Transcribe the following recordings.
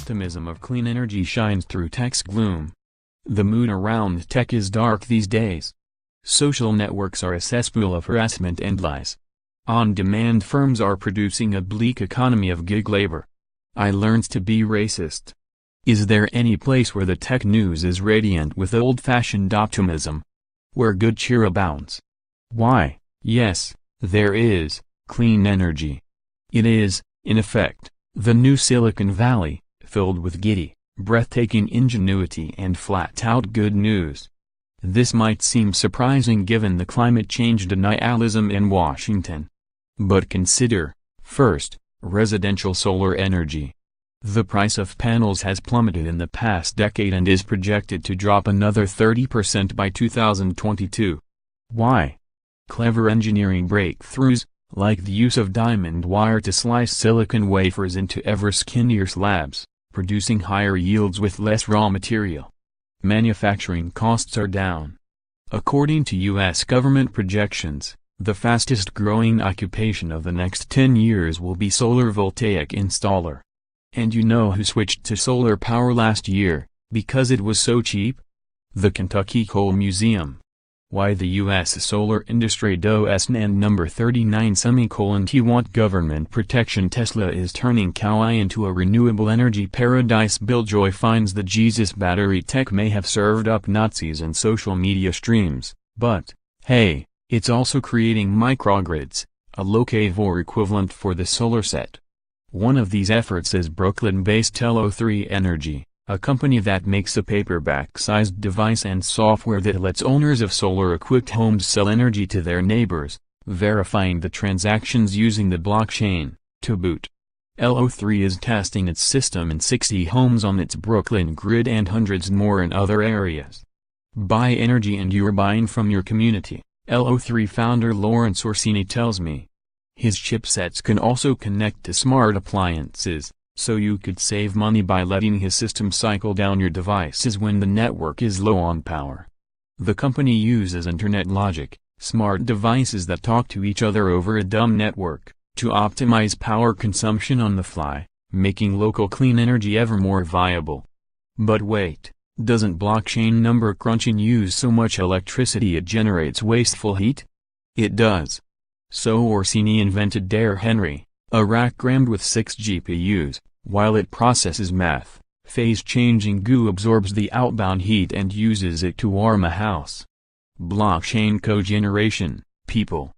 optimism of clean energy shines through tech's gloom. The mood around tech is dark these days. Social networks are a cesspool of harassment and lies. On-demand firms are producing a bleak economy of gig labor. I learned to be racist. Is there any place where the tech news is radiant with old-fashioned optimism? Where good cheer abounds? Why, yes, there is, clean energy. It is, in effect, the new Silicon Valley, filled with giddy, breathtaking ingenuity and flat-out good news. This might seem surprising given the climate change denialism in Washington. But consider, first, residential solar energy. The price of panels has plummeted in the past decade and is projected to drop another 30% by 2022. Why? Clever engineering breakthroughs, like the use of diamond wire to slice silicon wafers into ever-skinnier slabs, producing higher yields with less raw material. Manufacturing costs are down. According to U.S. government projections, the fastest-growing occupation of the next 10 years will be solar voltaic installer. And you know who switched to solar power last year, because it was so cheap? The Kentucky Coal Museum. Why the U.S. solar industry does and number 39 T want government protection. Tesla is turning Kauai into a renewable energy paradise. Bill Joy finds the Jesus battery tech may have served up Nazis and social media streams, but, hey, it's also creating microgrids, a locavore equivalent for the solar set. One of these efforts is Brooklyn-based LO3 Energy, a company that makes a paperback-sized device and software that lets owners of solar-equipped homes sell energy to their neighbors, verifying the transactions using the blockchain, to boot. LO3 is testing its system in 60 homes on its Brooklyn grid and hundreds more in other areas. Buy energy and you're buying from your community, LO3 founder Lawrence Orsini tells me. His chipsets can also connect to smart appliances, so you could save money by letting his system cycle down your devices when the network is low on power. The company uses internet logic, smart devices that talk to each other over a dumb network, to optimize power consumption on the fly, making local clean energy ever more viable. But wait, doesn't blockchain number crunching use so much electricity it generates wasteful heat? It does. So Orsini invented Dare Henry, a rack crammed with 6 GPUs. While it processes math, phase-changing goo absorbs the outbound heat and uses it to warm a house. Blockchain cogeneration, people.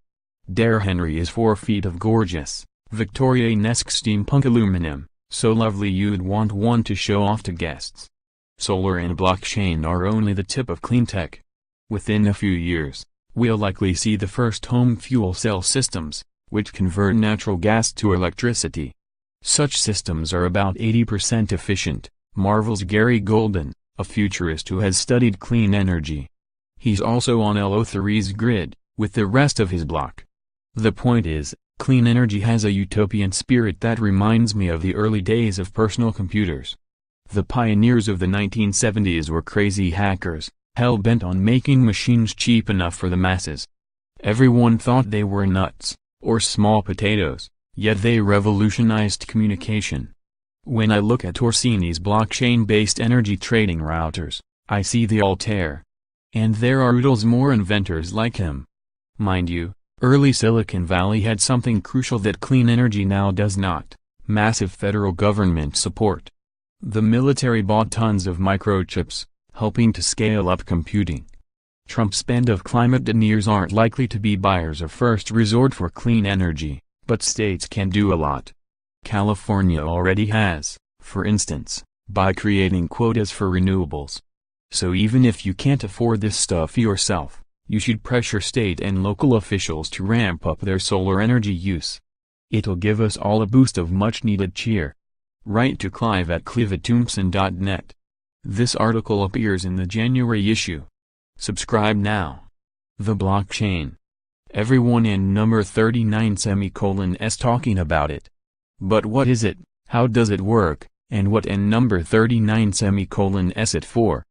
Dare Henry is 4 feet of gorgeous, Victorian-esque steampunk aluminum, so lovely you'd want one to show off to guests. Solar and blockchain are only the tip of clean tech. Within a few years, we'll likely see the first home fuel cell systems, which convert natural gas to electricity. Such systems are about 80% efficient, marvels Gary Golden, a futurist who has studied clean energy. He's also on LO3's grid, with the rest of his block. The point is, clean energy has a utopian spirit that reminds me of the early days of personal computers. The pioneers of the 1970s were crazy hackers, hell-bent on making machines cheap enough for the masses. Everyone thought they were nuts, or small potatoes. Yet they revolutionized communication. When I look at Orsini's blockchain-based energy trading routers, I see the Altair. And there are oodles more inventors like him. Mind you, early Silicon Valley had something crucial that clean energy now does not: massive federal government support. The military bought tons of microchips, helping to scale up computing. Trump's band of climate deniers aren't likely to be buyers of first resort for clean energy. But states can do a lot. California already has, for instance, by creating quotas for renewables. So even if you can't afford this stuff yourself, you should pressure state and local officials to ramp up their solar energy use. It'll give us all a boost of much-needed cheer. Write to clive@clivethompson.net. This article appears in the January issue. Subscribe now. The blockchain. Everyone in number 39 is talking about it. But what is it, how does it work, and what in number 39 is it for?